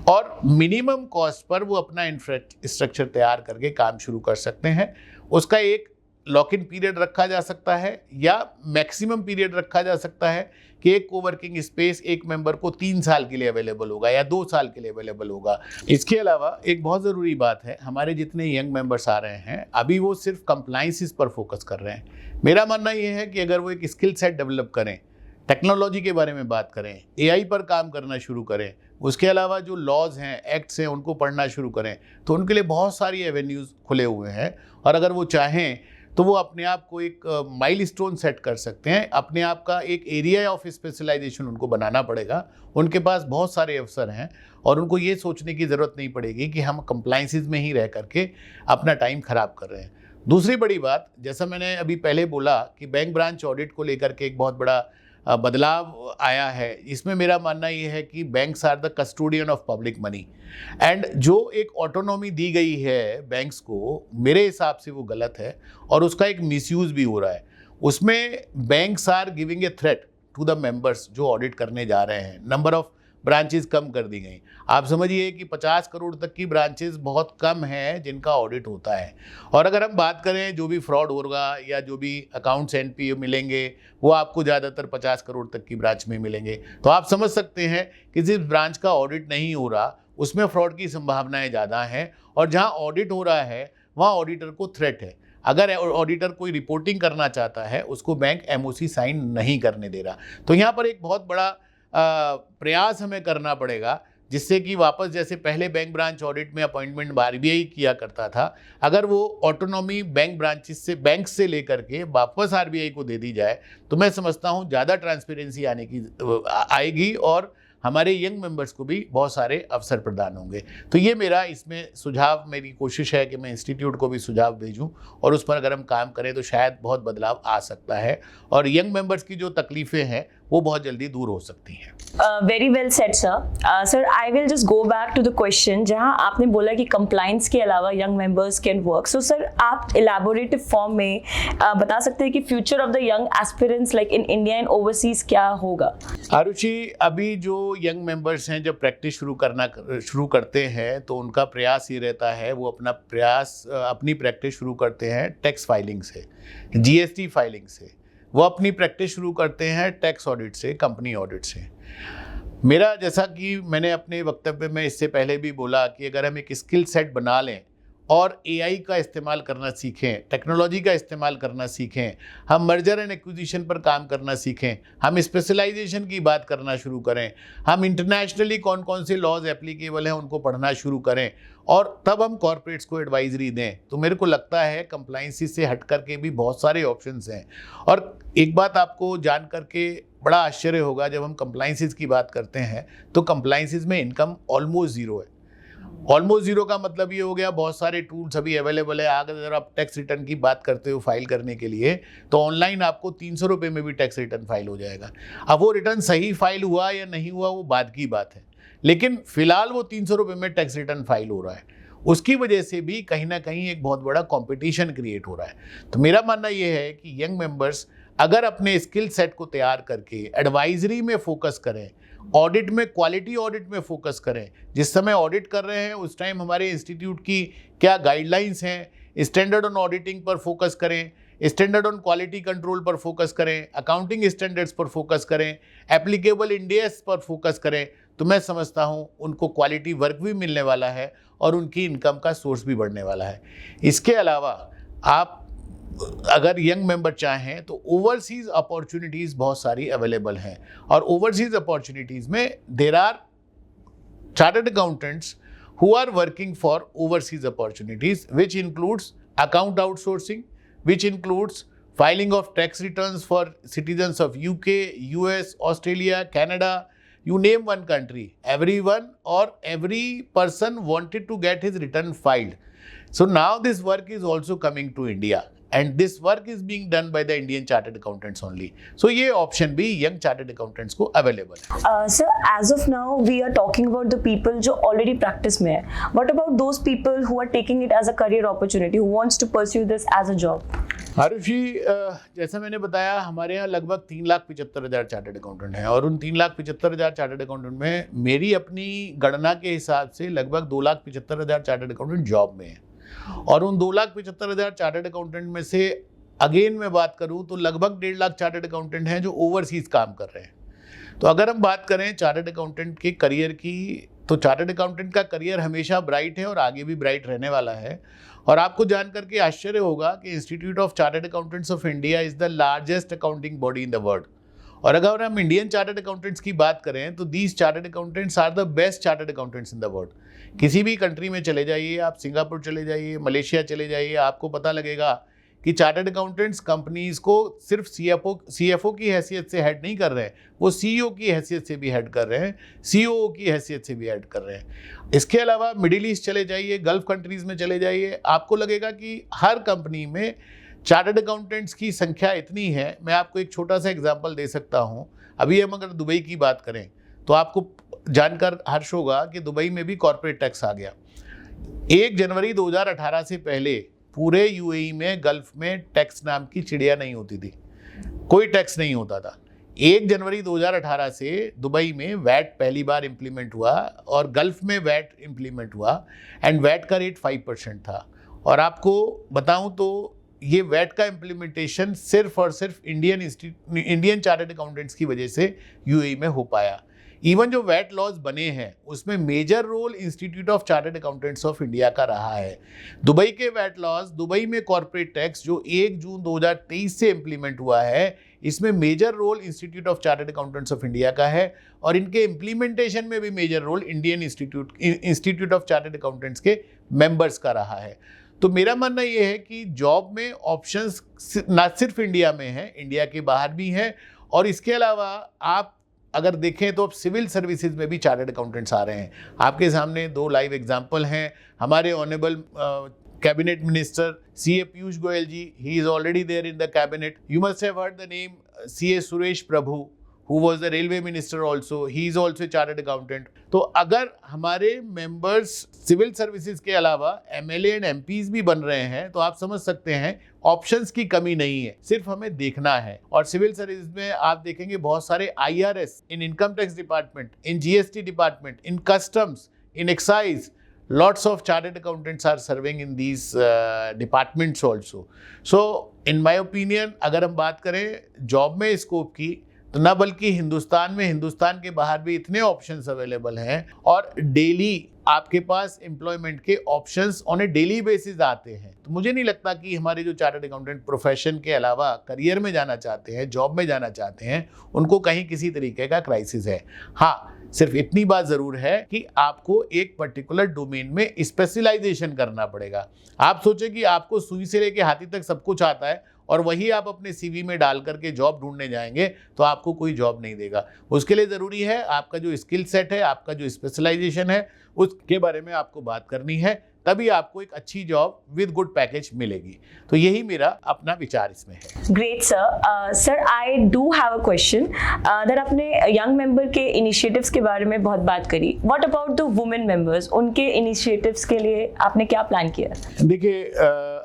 और मिनिमम कॉस्ट पर वो अपना इंफ्रास्ट्रक्चर तैयार करके काम शुरू कर सकते हैं। उसका एक लॉक इन पीरियड रखा जा सकता है या मैक्सिमम पीरियड रखा जा सकता है कि एक कोवर्किंग स्पेस एक मेंबर को 3 साल के लिए अवेलेबल होगा या 2 साल के लिए अवेलेबल होगा। इसके अलावा एक बहुत ज़रूरी बात है, हमारे जितने यंग मेंबर्स आ रहे हैं अभी वो सिर्फ कंप्लाइंसेस पर फोकस कर रहे हैं। मेरा मानना ये है कि अगर वो एक स्किल सेट डेवलप करें, टेक्नोलॉजी के बारे में बात करें, एआई पर काम करना शुरू करें, उसके अलावा जो लॉज हैं, एक्ट्स हैं, उनको पढ़ना शुरू करें, तो उनके लिए बहुत सारी एवेन्यूज़ खुले हुए हैं। और अगर वो चाहें तो वो अपने आप को एक माइलस्टोन सेट कर सकते हैं, अपने आप का एक एरिया ऑफ स्पेशलाइजेशन उनको बनाना पड़ेगा। उनके पास बहुत सारे अवसर हैं और उनको ये सोचने की ज़रूरत नहीं पड़ेगी कि हम कंप्लाइंसेस में ही रह करके अपना टाइम ख़राब कर रहे हैं। दूसरी बड़ी बात, जैसा मैंने अभी पहले बोला कि बैंक ब्रांच ऑडिट को लेकर के एक बहुत बड़ा बदलाव आया है। इसमें मेरा मानना ये है कि banks are the custodian of public money, and जो एक ऑटोनॉमी दी गई है बैंक्स को, मेरे हिसाब से वो गलत है और उसका एक मिसयूज़ भी हो रहा है। उसमें banks are giving a threat to the members जो ऑडिट करने जा रहे हैं। नंबर ऑफ ब्रांचेस कम कर दी गई। आप समझिए कि 50 करोड़ तक की ब्रांचेस बहुत कम हैं जिनका ऑडिट होता है, और अगर हम बात करें जो भी फ्रॉड होगा या जो भी अकाउंट्स एनपीए मिलेंगे वो आपको ज़्यादातर 50 करोड़ तक की ब्रांच में मिलेंगे। तो आप समझ सकते हैं कि जिस ब्रांच का ऑडिट नहीं हो रहा उसमें फ्रॉड की संभावनाएं ज़्यादा हैं, और जहाँ ऑडिट हो रहा है वहाँ ऑडिटर को थ्रेट है। अगर ऑडिटर कोई रिपोर्टिंग करना चाहता है उसको बैंक एमओसी साइन नहीं करने दे रहा। तो यहाँ पर एक बहुत बड़ा प्रयास हमें करना पड़ेगा जिससे कि वापस जैसे पहले बैंक ब्रांच ऑडिट में अपॉइंटमेंट आरबीआई किया करता था, अगर वो ऑटोनॉमी बैंक से लेकर के वापस आरबीआई को दे दी जाए तो मैं समझता हूँ ज़्यादा ट्रांसपेरेंसी आएगी और हमारे यंग मेंबर्स को भी बहुत सारे अवसर प्रदान होंगे। तो ये मेरा इसमें सुझाव, मेरी कोशिश है कि मैं इंस्टीट्यूट को भी सुझाव भेजूं और उस पर अगर हम काम करें तो शायद बहुत बदलाव आ सकता है और यंग मेंबर्स की जो तकलीफ़ें हैं वो बहुत जल्दी दूर हो सकती हैं। Very well said sir. Sir I will just go back to the question जहां आपने बोला कि कंप्लाइंस के अलावा young members can work. So sir आप इलेबोरेटिव फॉर्म में बता सकते हैं कि future of the young aspirants like in India and overseas क्या होगा? आरुषि, अभी जो यंग मेंबर्स हैं जब प्रैक्टिस शुरू करते हैं तो उनका प्रयास ये रहता है, वो अपनी प्रैक्टिस शुरू करते हैं टैक्स फाइलिंग से, जीएसटी फाइलिंग से, वो अपनी प्रैक्टिस शुरू करते हैं टैक्स ऑडिट से, कंपनी ऑडिट से। मेरा, जैसा कि मैंने अपने वक्तव्य में इससे पहले भी बोला, कि अगर हम एक स्किल सेट बना लें और एआई का इस्तेमाल करना सीखें, टेक्नोलॉजी का इस्तेमाल करना सीखें, हम मर्जर एंड एक्विजिशन पर काम करना सीखें, हम स्पेशलाइजेशन की बात करना शुरू करें, हम इंटरनेशनली कौन कौन से लॉज एप्लीकेबल हैं उनको पढ़ना शुरू करें और तब हम कॉर्पोरेट्स को एडवाइजरी दें, तो मेरे को लगता है कंप्लायंसी से हट करके भी बहुत सारे ऑप्शंस हैं। और एक बात आपको जान करके बड़ा आश्चर्य होगा, जब हम कंप्लायंसीज की बात करते हैं तो कंप्लायंसीज में इनकम ऑलमोस्ट ज़ीरो है। ऑलमोस्ट ज़ीरो का मतलब ये हो गया, बहुत सारे टूल्स अभी अवेलेबल है। अगर आप टैक्स रिटर्न की बात करते हो फाइल करने के लिए, तो ऑनलाइन आपको 300 रुपये में भी टैक्स रिटर्न फाइल हो जाएगा। अब वो रिटर्न सही फाइल हुआ या नहीं हुआ वो बाद की बात है, लेकिन फिलहाल वो 300 रुपये में टैक्स रिटर्न फाइल हो रहा है। उसकी वजह से भी कहीं ना कहीं एक बहुत बड़ा कंपटीशन क्रिएट हो रहा है। तो मेरा मानना ये है कि यंग मेंबर्स अगर अपने स्किल सेट को तैयार करके एडवाइजरी में फोकस करें, ऑडिट में, क्वालिटी ऑडिट में फोकस करें, जिस समय ऑडिट कर रहे हैं उस टाइम हमारे इंस्टीट्यूट की क्या गाइडलाइंस हैं, स्टैंडर्ड ऑन ऑडिटिंग पर फोकस करें, स्टैंडर्ड ऑन क्वालिटी कंट्रोल पर फोकस करें, अकाउंटिंग स्टैंडर्ड्स पर फोकस करें, एप्लीकेबल इंडियस पर फोकस करें, तो मैं समझता हूं उनको क्वालिटी वर्क भी मिलने वाला है और उनकी इनकम का सोर्स भी बढ़ने वाला है। इसके अलावा आप अगर यंग मेंबर चाहें तो ओवरसीज अपॉर्चुनिटीज़ बहुत सारी अवेलेबल हैं और ओवरसीज अपॉर्चुनिटीज़ में there are chartered accountants who are working for overseas opportunities, which includes account outsourcing, which includes filing of tax returns for citizens of UK, US, Australia, Canada, you name one country. Everyone or every person wanted to get his return filed. So now this work is also coming to India. And this work is being done by the Indian Chartered Accountants only. So ये option भी young Chartered Accountants को available है। Sir, as of now we are talking about the people जो already practice में है. What about those people who are taking it as a career opportunity, who wants to pursue this as a job? Arushi, जैसा मैंने बताया, हमारे यहाँ लगभग 3,75,000 chartered accountant हैं और उन 3,75,000 चार्टर्ड अकाउंटेंट में मेरी अपनी गणना के हिसाब से लगभग 2,75,000 चार्टर्ड अकाउंटेंट जॉब में हैं और उन 2,75,000 चार्टर्ड अकाउंटेंट में से अगेन मैं बात करूं तो लगभग 1.5 लाख चार्टर्ड अकाउंटेंट हैं जो ओवरसीज काम कर रहे हैं। तो अगर हम बात करें चार्टर्ड अकाउंटेंट के करियर की, तो चार्टर्ड अकाउंटेंट का करियर हमेशा ब्राइट है और आगे भी ब्राइट रहने वाला है। और आपको जान करके आश्चर्य होगा कि institute of chartered accountants of India is the largest accounting body in the world. और अगर हम इंडियन चार्टर्ड अकाउंटेंट्स की बात करें तो these chartered accountants are the best chartered accountants in the world. किसी भी कंट्री में चले जाइए, आप सिंगापुर चले जाइए, मलेशिया चले जाइए, आपको पता लगेगा कि चार्टर्ड अकाउंटेंट्स कंपनीज़ को सिर्फ सीएफओ की हैसियत से हेड नहीं कर रहे हैं, वो सीईओ की हैसियत से भी हेड कर रहे हैं, सीओओ की हैसियत से भी हेड कर रहे हैं। इसके अलावा मिडिल ईस्ट चले जाइए, गल्फ कंट्रीज़ में चले जाइए, आपको लगेगा कि हर कंपनी में चार्टर्ड अकाउंटेंट्स की संख्या इतनी है। मैं आपको एक छोटा सा एग्जांपल दे सकता हूं। अभी हम अगर दुबई की बात करें तो आपको जानकर हर्ष होगा कि दुबई में भी कॉर्पोरेट टैक्स आ गया। 1 जनवरी 2018 से पहले पूरे यूएई में, गल्फ में टैक्स नाम की चिड़िया नहीं होती थी, कोई टैक्स नहीं होता था। 1 जनवरी 2018 से दुबई में वैट पहली बार इम्प्लीमेंट हुआ और गल्फ में वैट इम्प्लीमेंट हुआ एंड वैट का रेट 5% था। और आपको बताऊं तो ये वैट का इम्प्लीमेंटेशन सिर्फ और सिर्फ इंडियन चार्टर्ड अकाउंटेंट्स की वजह से यूएई में हो पाया। इवन जो वैट लॉज बने हैं उसमें major role institute of chartered accountants of India का रहा है। दुबई के वैट लॉज, दुबई में कॉर्पोरेट टैक्स जो 1 जून 2023 से इम्प्लीमेंट हुआ है, इसमें major role institute of chartered accountants of India का है और इनके इम्प्लीमेंटेशन में भी major role Indian institute of chartered accountants के मेंबर्स का रहा है। तो मेरा मानना ये है कि जॉब में ऑप्शंस ना सिर्फ इंडिया में है, इंडिया के बाहर भी हैं और इसके अलावा आप अगर देखें तो अब सिविल सर्विसेज में भी चार्टर्ड अकाउंटेंट्स आ रहे हैं। आपके सामने 2 लाइव एग्जांपल हैं। हमारे honourable cabinet minister CA Piyush Goyal ji, he is already there in the cabinet. You must have heard the name CA Suresh Prabhu, who was the railway minister also, he is also a chartered accountant। तो अगर हमारे members civil services के अलावा MLA and MPs भी बन रहे हैं तो आप समझ सकते हैं ऑप्शंस की कमी नहीं है, सिर्फ हमें देखना है। और सिविल सर्विस में आप देखेंगे बहुत सारे IRS, in income tax department, in GST department, in customs, in excise, lots of chartered accountants are serving in these departments also। so in my opinion अगर हम बात करें जॉब में स्कोप की तो ना बल्कि हिंदुस्तान में, हिंदुस्तान के बाहर भी इतने ऑप्शंस अवेलेबल हैं और डेली आपके पास एम्प्लॉयमेंट के options on A daily basis आते हैं। तो मुझे नहीं लगता कि हमारे जो चार्टर्ड अकाउंटेंट प्रोफेशन के अलावा करियर में जाना चाहते हैं, जॉब में जाना चाहते हैं, उनको कहीं किसी तरीके का क्राइसिस है। हाँ, सिर्फ इतनी बात ज़रूर है कि आपको एक पर्टिकुलर डोमेन में स्पेशलाइजेशन करना पड़ेगा। आप सोचें कि आपको सुई से लेके हाथी तक सब कुछ आता है और वही आप अपने CV में डाल करके जॉब ढूंढने जाएंगे तो आपको कोई जॉब नहीं देगा। उसके लिए ज़रूरी है आपका जो स्किल सेट है, आपका जो स्पेशलाइजेशन है, उसके बारे में आपको बात करनी है, तभी आपको एक अच्छी जॉब विद गुड पैकेज मिलेगी। तो यही मेरा अपना विचार इसमें है। Great sir. Sir, I do have a question that आपने यंग मेंबर के इनिशिएटिव्स के बारे में बहुत बात करी। What about the women members, उनके इनिशिएटिव्स के लिए आपने क्या प्लान किया? देखिए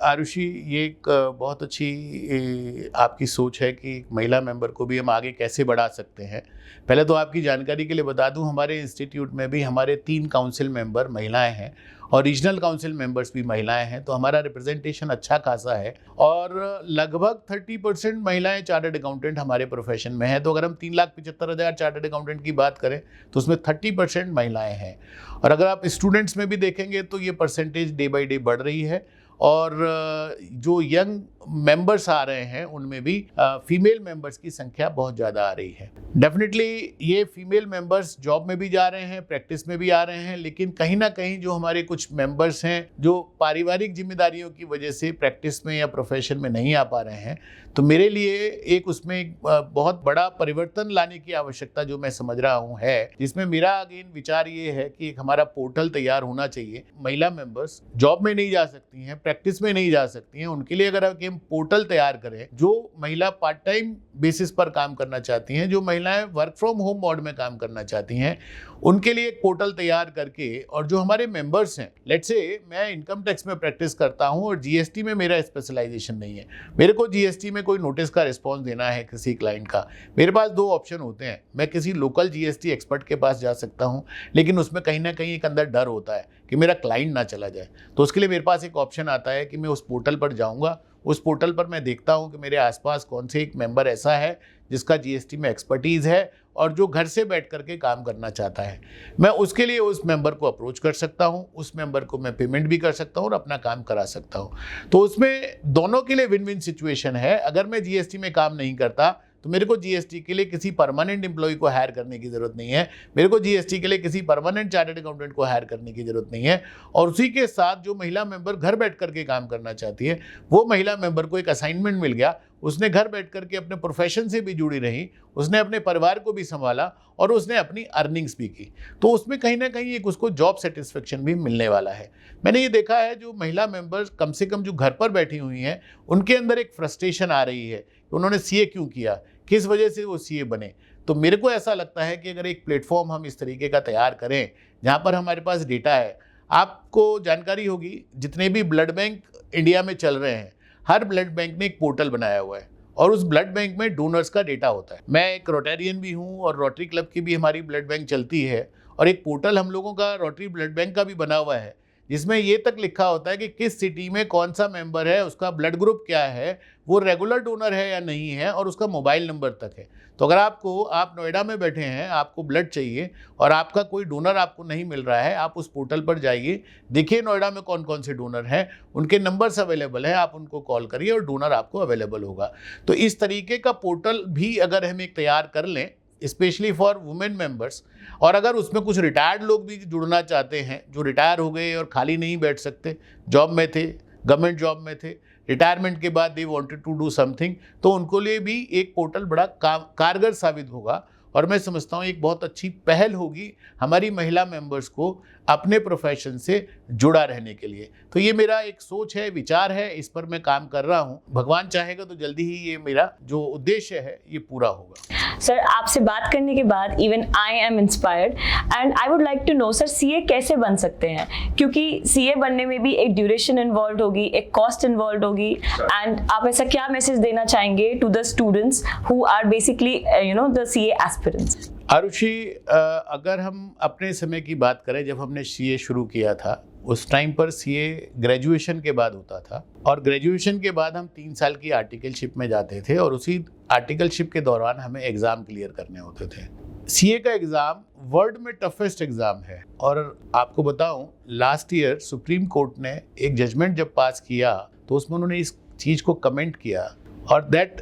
आरुषि, ये एक बहुत अच्छी आपकी सोच है कि महिला मेंबर को भी हम आगे कैसे बढ़ा सकते हैं। पहले तो आपकी जानकारी के लिए बता दूं, हमारे इंस्टीट्यूट में भी हमारे 3 काउंसिल मेंबर महिलाएं हैं और रीजनल काउंसिल मेंबर्स भी महिलाएं हैं। तो हमारा रिप्रेजेंटेशन अच्छा खासा है और लगभग 30% महिलाएं चार्टर्ड अकाउंटेंट हमारे प्रोफेशन में हैं। तो अगर हम 3,75,000 चार्टर्ड अकाउंटेंट की बात करें तो उसमें 30% महिलाएं हैं। और अगर आप स्टूडेंट्स में भी देखेंगे तो ये परसेंटेज डे बाई डे बढ़ रही है और जो यंग मेंबर्स आ रहे हैं उनमें भी फीमेल मेंबर्स की संख्या बहुत ज़्यादा आ रही है। डेफिनेटली ये फीमेल मेंबर्स जॉब में भी जा रहे हैं, प्रैक्टिस में भी आ रहे हैं, लेकिन कहीं ना कहीं जो हमारे कुछ मेंबर्स हैं जो पारिवारिक जिम्मेदारियों की वजह से प्रैक्टिस में या प्रोफेशन में नहीं आ पा रहे हैं, तो मेरे लिए एक उसमें एक बहुत बड़ा परिवर्तन लाने की आवश्यकता जो मैं समझ रहा हूँ है, जिसमें मेरा अगेन विचार ये है कि एक हमारा पोर्टल तैयार होना चाहिए। महिला मेंबर्स जॉब में नहीं जा सकती हैं, प्रैक्टिस में नहीं जा सकती हैं, उनके लिए अगर हम पोर्टल तैयार करें, जो महिला पार्ट टाइम बेसिस पर काम करना चाहती हैं, जो महिलाएं वर्क फ्रॉम होम मोड में काम करना चाहती हैं, उनके लिए एक पोर्टल तैयार करके, और जो हमारे मेंबर्स हैं, लेट्स से मैं इनकम टैक्स में प्रैक्टिस करता हूं और GST में मेरा स्पेशलाइजेशन नहीं है, मेरे को GST में कोई नोटिस का रिस्पॉन्स देना है किसी क्लाइंट का, मेरे पास 2 ऑप्शन होते हैं। मैं किसी लोकल GST एक्सपर्ट के पास जा सकता हूं, लेकिन उसमें कहीं ना कहीं एक अंदर डर होता है कि मेरा क्लाइंट ना चला जाए। तो उसके लिए मेरे पास एक ऑप्शन आता है कि मैं उस पोर्टल पर जाऊँगा, उस पोर्टल पर मैं देखता हूं कि मेरे आसपास कौन से एक मेंबर ऐसा है जिसका GST में एक्सपर्टीज़ है और जो घर से बैठ करके काम करना चाहता है। मैं उसके लिए उस मेंबर को अप्रोच कर सकता हूं, उस मेंबर को मैं पेमेंट भी कर सकता हूं और अपना काम करा सकता हूं। तो उसमें दोनों के लिए विन विन सिचुएशन है। अगर मैं GST में काम नहीं करता तो मेरे को GST के लिए किसी परमानेंट एम्प्लॉय को हायर करने की ज़रूरत नहीं है, मेरे को GST के लिए किसी परमानेंट चार्टर्ड अकाउंटेंट को हायर करने की ज़रूरत नहीं है। और उसी के साथ जो महिला मेंबर घर बैठ करके काम करना चाहती है, वो महिला मेंबर को एक असाइनमेंट मिल गया, उसने घर बैठ करके अपने प्रोफेशन से भी जुड़ी रही, उसने अपने परिवार को भी संभाला और उसने अपनी अर्निंग्स भी की। तो उसमें कहीं ना कहीं एक उसको जॉब सेटिस्फेक्शन भी मिलने वाला है। मैंने ये देखा है जो महिला मेंबर्स कम से कम जो घर पर बैठी हुई हैं, उनके अंदर एक फ्रस्ट्रेशन आ रही है कि उन्होंने CA क्यों किया, किस वजह से वो CA बने। तो मेरे को ऐसा लगता है कि अगर एक प्लेटफॉर्म हम इस तरीके का तैयार करें जहाँ पर हमारे पास डेटा है, आपको जानकारी होगी जितने भी ब्लड बैंक इंडिया में चल रहे हैं, हर ब्लड बैंक ने एक पोर्टल बनाया हुआ है और उस ब्लड बैंक में डोनर्स का डेटा होता है। मैं एक रोटेरियन भी हूँ और रोटरी क्लब की भी हमारी ब्लड बैंक चलती है और एक पोर्टल हम लोगों का रोटरी ब्लड बैंक का भी बना हुआ है, जिसमें ये तक लिखा होता है कि किस सिटी में कौन सा मेंबर है, उसका ब्लड ग्रुप क्या है, वो रेगुलर डोनर है या नहीं है, और उसका मोबाइल नंबर तक है। तो अगर आप नोएडा में बैठे हैं, आपको ब्लड चाहिए और आपका कोई डोनर आपको नहीं मिल रहा है, आप उस पोर्टल पर जाइए, देखिए नोएडा में कौन कौन से डोनर हैं, उनके नंबर्स अवेलेबल हैं, आप उनको कॉल करिए और डोनर आपको अवेलेबल होगा। तो इस तरीके का पोर्टल भी अगर हम एक तैयार कर लें, स्पेशली फॉर वुमेन मेंबर्स, और अगर उसमें कुछ रिटायर्ड लोग भी जुड़ना चाहते हैं, जो रिटायर हो गए और खाली नहीं बैठ सकते, जॉब में थे, गवर्नमेंट जॉब में थे, रिटायरमेंट के बाद they wanted to do something, तो उनको लिए भी एक पोर्टल बड़ा कारगर साबित होगा। और मैं समझता हूँ एक बहुत अच्छी पहल होगी हमारी महिला मेंबर्स को अपने प्रोफेशन से जुड़ा रहने के लिए। तो ये मेरा एक सोच है, विचार है, इस पर मैं काम कर रहा हूँ। भगवान चाहेगा तो जल्दी ही ये मेरा जो उद्देश्य है ये पूरा होगा। सर, आपसे बात करने के बाद even I am inspired and I would like to know sir, CA कैसे बन सकते हैं? क्योंकि सीए बनने में भी एक ड्यूरेशन इन्वॉल्व होगी, एक कॉस्ट इन्वॉल्व होगी, एंड आप ऐसा क्या मैसेज देना चाहेंगे to the students who are basically the CA aspirants? Arushi, अगर हम अपने समय की बात करें, जब हमने सीए शुरू किया था, उस टाइम पर सीए ग्रेजुएशन के बाद होता था, और ग्रेजुएशन के बाद हम 3 साल की आर्टिकलशिप में जाते थे, और उसी आर्टिकलशिप के दौरान हमें एग्ज़ाम क्लियर करने होते थे। सीए का एग्ज़ाम वर्ल्ड में टफेस्ट एग्ज़ाम है, और आपको बताऊं, लास्ट ईयर सुप्रीम कोर्ट ने एक जजमेंट जब पास किया तो उसमें उन्होंने इस चीज़ को कमेंट किया, और दैट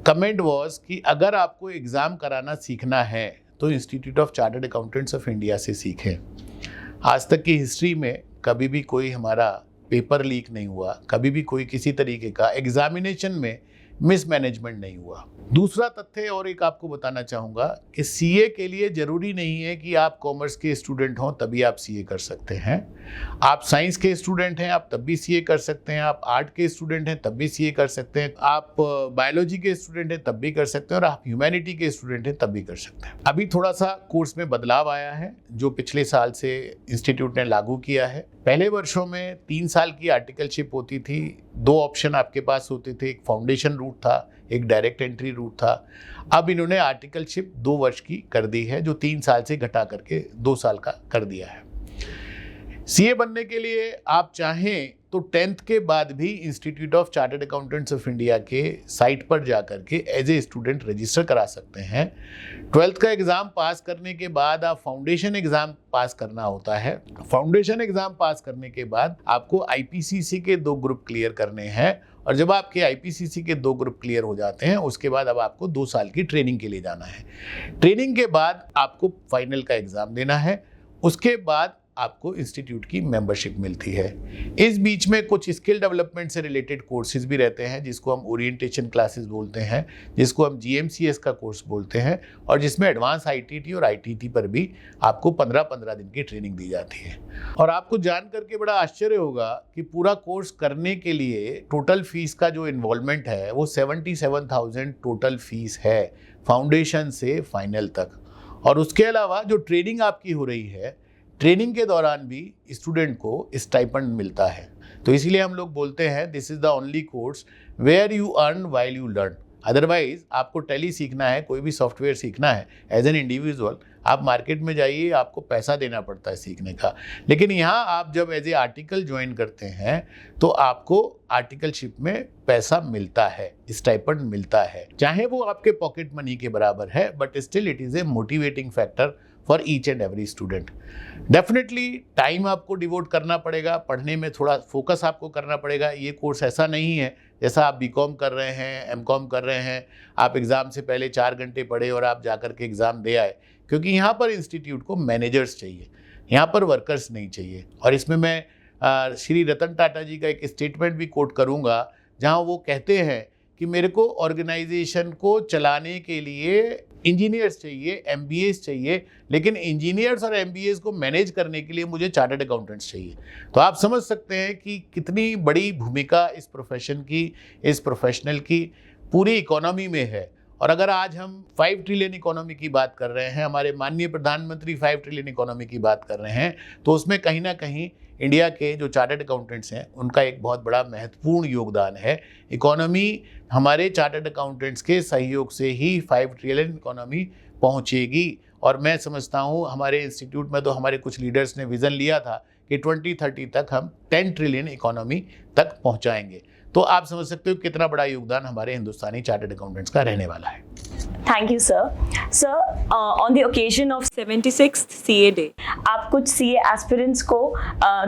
कमेंट वाज कि अगर आपको एग्ज़ाम कराना सीखना है तो institute of chartered accountants of India से सीखें। आज तक की हिस्ट्री में कभी भी कोई हमारा पेपर लीक नहीं हुआ, कभी भी कोई किसी तरीके का एग्जामिनेशन में मिसमैनेजमेंट नहीं हुआ। दूसरा तथ्य और एक आपको बताना चाहूँगा कि सीए के लिए ज़रूरी नहीं है कि आप कॉमर्स के स्टूडेंट हों तभी आप सीए कर सकते हैं। आप साइंस के स्टूडेंट हैं, आप तब भी सीए कर सकते हैं। आप आर्ट के स्टूडेंट हैं तब भी सीए कर सकते हैं। आप बायोलॉजी के स्टूडेंट हैं तब भी कर सकते हैं, और आप ह्यूमैनिटी के स्टूडेंट हैं तब भी कर सकते हैं। अभी थोड़ा सा कोर्स में बदलाव आया है जो पिछले साल से इंस्टीट्यूट ने लागू किया है। पहले वर्षों में 3 साल की आर्टिकलशिप होती थी, 2 ऑप्शन आपके पास होते थे, एक फाउंडेशन रूट था, एक डायरेक्ट एंट्री रूट था। अब इन्होंने आर्टिकलशिप 2 वर्ष की कर दी है, जो 3 साल से घटा करके 2 साल का कर दिया है। सीए बनने के लिए आप चाहें तो 10th के बाद भी institute of chartered accountants of India के साइट पर जा करके एज ए स्टूडेंट रजिस्टर करा सकते हैं। 12th का एग्ज़ाम पास करने के बाद आप फाउंडेशन एग्ज़ाम पास करना होता है। फाउंडेशन एग्ज़ाम पास करने के बाद आपको आईपीसीसी के 2 ग्रुप क्लियर करने हैं, और जब आपके आईपीसीसी के 2 ग्रुप क्लियर हो जाते हैं उसके बाद अब आपको 2 साल की ट्रेनिंग के लिए जाना है। ट्रेनिंग के बाद आपको फाइनल का एग्ज़ाम देना है, उसके बाद आपको इंस्टीट्यूट की मेंबरशिप मिलती है। इस बीच में कुछ स्किल डेवलपमेंट से रिलेटेड कोर्सेज भी रहते हैं, जिसको हम ओरिएंटेशन क्लासेस बोलते हैं, जिसको हम जीएमसीएस का कोर्स बोलते हैं, और जिसमें एडवांस आईटीटी और आईटीटी पर भी आपको 15-15 दिन की ट्रेनिंग दी जाती है। और आपको जान करके बड़ा आश्चर्य होगा कि पूरा कोर्स करने के लिए टोटल फीस का जो इन्वॉल्वमेंट है वो 77,000 टोटल फीस है, फाउंडेशन से फाइनल तक। और उसके अलावा जो ट्रेनिंग आपकी हो रही है, ट्रेनिंग के दौरान भी स्टूडेंट को स्टाइपेंड मिलता है। तो इसीलिए हम लोग बोलते हैं this is the only course where you earn while you learn. Otherwise आपको टैली सीखना है, कोई भी सॉफ्टवेयर सीखना है एज एन इंडिविजुअल, आप मार्केट में जाइए, आपको पैसा देना पड़ता है सीखने का। लेकिन यहाँ आप जब एज ए आर्टिकल ज्वाइन करते हैं तो आपको आर्टिकलशिप में पैसा मिलता है, स्टाइपेंड मिलता है, चाहे वो आपके पॉकेट मनी के बराबर है, but still it is a motivating factor for each and every student. Definitely time आपको डिवोट करना पड़ेगा, पढ़ने में थोड़ा फोकस आपको करना पड़ेगा। ये कोर्स ऐसा नहीं है जैसा आप बीकॉम कर रहे हैं, एमकॉम कर रहे हैं, आप एग्ज़ाम से पहले 4 घंटे पढ़े और आप जा कर के एग्ज़ाम दे आए, क्योंकि यहाँ पर इंस्टीट्यूट को मैनेजर्स चाहिए, यहाँ पर वर्कर्स नहीं चाहिए। और इसमें मैं श्री रतन टाटा जी का एक स्टेटमेंट भी कोट करूँगा, जहाँ वो कहते हैं कि मेरे को ऑर्गेनाइजेशन को चलाने के लिए इंजीनियर्स चाहिए, एमबीएस चाहिए, लेकिन इंजीनियर्स और एमबीएस को मैनेज करने के लिए मुझे चार्टर्ड अकाउंटेंट्स चाहिए। तो आप समझ सकते हैं कि कितनी बड़ी भूमिका इस प्रोफेशन की, इस प्रोफेशनल की पूरी इकोनॉमी में है। और अगर आज हम 5 ट्रिलियन इकोनॉमी की बात कर रहे हैं, हमारे माननीय प्रधानमंत्री 5 ट्रिलियन इकोनॉमी की बात कर रहे हैं, तो उसमें कहीं ना कहीं इंडिया के जो चार्टर्ड अकाउंटेंट्स हैं उनका एक बहुत बड़ा महत्वपूर्ण योगदान है। इकोनॉमी हमारे चार्टर्ड अकाउंटेंट्स के सहयोग से ही 5 ट्रिलियन इकोनॉमी पहुंचेगी। और मैं समझता हूं हमारे इंस्टीट्यूट में तो हमारे कुछ लीडर्स ने विज़न लिया था कि कि 2030 तक हम 10 ट्रिलियन इकोनॉमी तक पहुंचाएंगे। तो आप समझ सकते हो कितना बड़ा योगदान हमारे हिंदुस्तानी चार्टर्ड अकाउंटेंट्स का रहने वाला है। Thank you, sir. Sir, on the occasion of 76th CA Day, आप कुछ CA aspirants को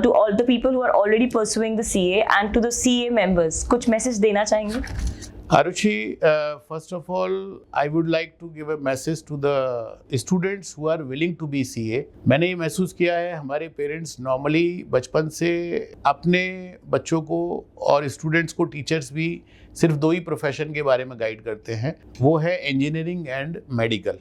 to all the people who are already pursuing the CA and to the CA members कुछ message देना चाहेंगे? Arushi, first of all, I would like to give a message to the students who are willing to be CA. मैंने ये महसूस किया है, हमारे parents normally बचपन से अपने बच्चों को और स्टूडेंट्स को, टीचर्स भी सिर्फ 2 ही प्रोफेशन के बारे में गाइड करते हैं, वो है इंजीनियरिंग एंड मेडिकल।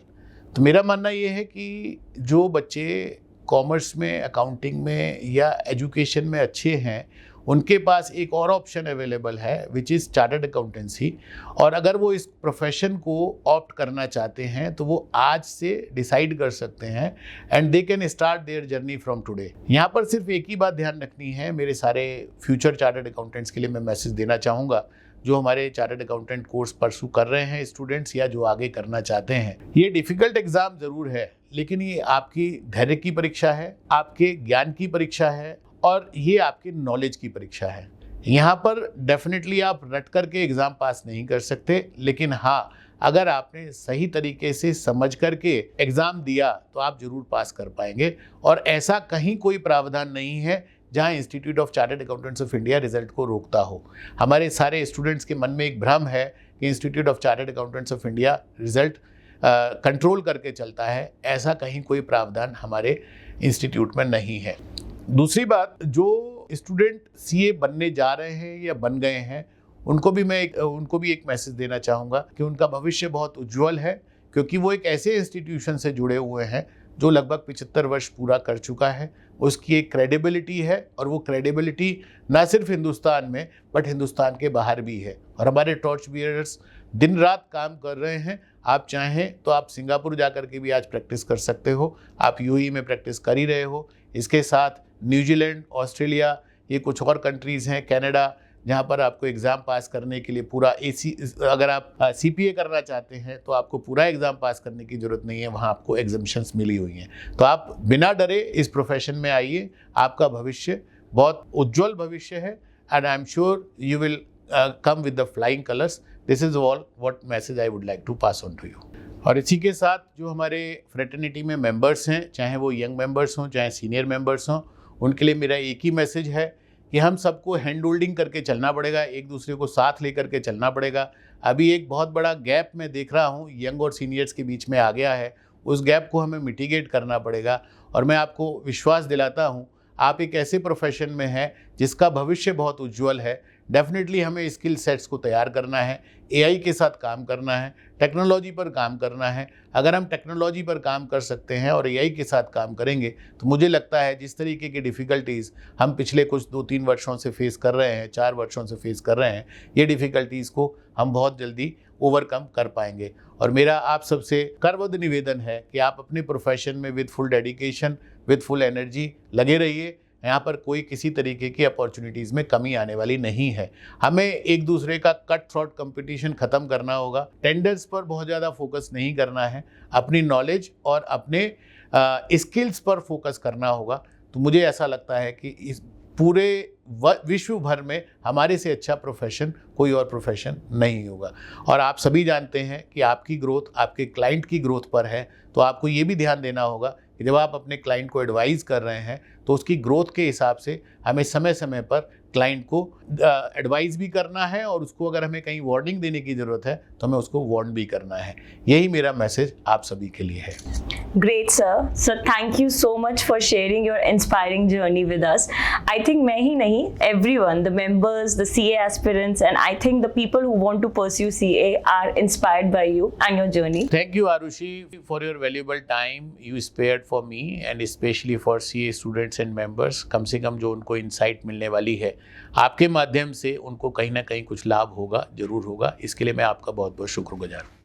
तो मेरा मानना ये है कि जो बच्चे कॉमर्स में, अकाउंटिंग में या एजुकेशन में अच्छे हैं, उनके पास एक और ऑप्शन अवेलेबल है विच इज़ चार्टर्ड अकाउंटेंसी। और अगर वो इस प्रोफेशन को ऑप्ट करना चाहते हैं तो वो आज से डिसाइड कर सकते हैं and they can start their journey from today. यहाँ पर सिर्फ एक ही बात ध्यान रखनी है, मेरे सारे फ्यूचर चार्टर्ड अकाउंटेंट्स के लिए मैं मैसेज देना चाहूँगा, जो हमारे चार्टर्ड अकाउंटेंट कोर्स परसू कर रहे हैं स्टूडेंट्स या जो आगे करना चाहते हैं। ये डिफ़िकल्ट एग्ज़ाम ज़रूर है, लेकिन ये आपकी धैर्य की परीक्षा है, आपके ज्ञान की परीक्षा है और ये आपके नॉलेज की परीक्षा है। यहाँ पर डेफिनेटली आप रट करके एग्ज़ाम पास नहीं कर सकते, लेकिन हाँ, अगर आपने सही तरीके से समझ करके एग्ज़ाम दिया तो आप ज़रूर पास कर पाएंगे। और ऐसा कहीं कोई प्रावधान नहीं है जहाँ institute of chartered accountants of India result को रोकता हो। हमारे सारे स्टूडेंट्स के मन में एक भ्रम है कि institute of chartered accountants of India result control करके चलता है। ऐसा कहीं कोई प्रावधान हमारे इंस्टीट्यूट में नहीं है। दूसरी बात, जो स्टूडेंट सीए बनने जा रहे हैं या बन गए हैं, उनको भी एक मैसेज देना चाहूँगा कि उनका भविष्य बहुत उज्जवल है, क्योंकि वो एक ऐसे इंस्टीट्यूशन से जुड़े हुए हैं जो लगभग 75 वर्ष पूरा कर चुका है। उसकी एक क्रेडिबिलिटी है और वो क्रेडिबिलिटी ना सिर्फ हिंदुस्तान में बट हिंदुस्तान के बाहर भी है। और हमारे टॉर्च बियरर्स दिन रात काम कर रहे हैं। आप चाहें तो आप सिंगापुर जा कर के भी आज प्रैक्टिस कर सकते हो, आप यूएई में प्रैक्टिस कर ही रहे हो। इसके साथ न्यूजीलैंड, ऑस्ट्रेलिया, ये कुछ और कंट्रीज़ हैं, कनाडा, जहाँ पर आपको एग्ज़ाम पास करने के लिए पूरा अगर आप सीपीए करना चाहते हैं तो आपको पूरा एग्ज़ाम पास करने की ज़रूरत नहीं है, वहाँ आपको एग्जम्पशंस मिली हुई हैं। तो आप बिना डरे इस प्रोफेशन में आइए, आपका भविष्य बहुत उज्जवल भविष्य है and I am sure you will come with the flying colours. This is all what message I would like to pass on to you. और इसी के साथ जो हमारे फ्रेटर्निटी में मेंबर्स हैं, चाहे वो यंग मेंबर्स हों चाहे सीनियर मेंबर्स हों, उनके लिए मेरा एक ही मैसेज है कि हम सबको हैंड होल्डिंग करके चलना पड़ेगा, एक दूसरे को साथ लेकर के चलना पड़ेगा। अभी एक बहुत बड़ा गैप मैं देख रहा हूँ यंग और सीनियर्स के बीच में आ गया है, उस गैप को हमें मिटिगेट करना पड़ेगा। और मैं आपको विश्वास दिलाता हूँ, आप एक ऐसे प्रोफेशन में हैं जिसका भविष्य बहुत उज्जवल है। डेफिनेटली हमें स्किल सेट्स को तैयार करना है, एआई के साथ काम करना है, टेक्नोलॉजी पर काम करना है। अगर हम टेक्नोलॉजी पर काम कर सकते हैं और एआई के साथ काम करेंगे तो मुझे लगता है जिस तरीके की डिफ़िकल्टीज़ हम पिछले कुछ 2-3 वर्षों से फेस कर रहे हैं, 4 वर्षों से फेस कर रहे हैं, ये डिफ़िकल्टीज़ को हम बहुत जल्दी ओवरकम कर पाएंगे। और मेरा आप सबसे करबद्ध निवेदन है कि आप अपने प्रोफेशन में with full dedication, with full energy लगे रहिए। यहाँ पर कोई किसी तरीके की अपॉर्चुनिटीज़ में कमी आने वाली नहीं है। हमें एक दूसरे का कट थ्रोट कंपटीशन ख़त्म करना होगा, टेंडर्स पर बहुत ज़्यादा फोकस नहीं करना है, अपनी नॉलेज और अपने स्किल्स पर फोकस करना होगा। तो मुझे ऐसा लगता है कि इस पूरे विश्व भर में हमारे से अच्छा प्रोफेशन कोई और प्रोफेशन नहीं होगा। और आप सभी जानते हैं कि आपकी ग्रोथ आपके क्लाइंट की ग्रोथ पर है, तो आपको ये भी ध्यान देना होगा कि जब आप अपने क्लाइंट को एडवाइस कर रहे हैं तो उसकी ग्रोथ के हिसाब से हमें समय समय पर क्लाइंट को एडवाइस भी करना है और उसको अगर हमें कहीं वार्निंग देने की ज़रूरत है तो हमें उसको वार्न भी करना है। यही मेरा मैसेज आप सभी के लिए है। Great, sir. Sir, thank you so much for sharing your inspiring journey with us. I think मैं ही नहीं, everyone, the members, the CA aspirants, and I think the people who want to pursue CA are inspired by you and your journey. Thank you, Arushi, for your valuable time you spared for me and especially for CA students and members. कम से कम जो उनको insight मिलने वाली है, आपके माध्यम से उनको कहीं ना कहीं कुछ लाभ होगा, जरूर होगा। इसके लिए मैं आपका बहुत बहुत शुक्रगुजार हूँ।